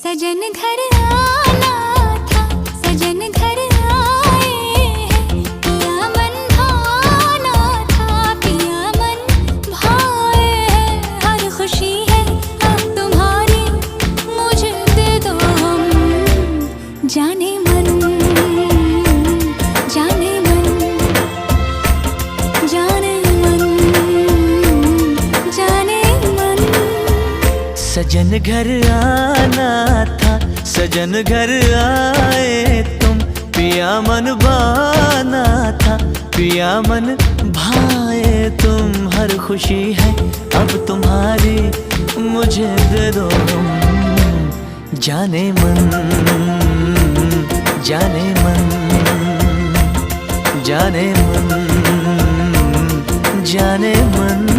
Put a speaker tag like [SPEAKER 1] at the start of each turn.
[SPEAKER 1] सजन घर आना था, सजन घर आए हैं। पिया मन भाना था, पिया मन भाए हैं। हर खुशी है अब तुम्हारी, मुझे दे दो हम। जाने मन, जाने मन, जाने मन, जाने मन।
[SPEAKER 2] सजन घर आना था, सजन घर आए तुम। पिया मन भाना था, पिया मन भाए तुम। हर खुशी है अब तुम्हारी, मुझे दे दो तुम। जाने मन, जाने मन, जाने मन, जाने मन।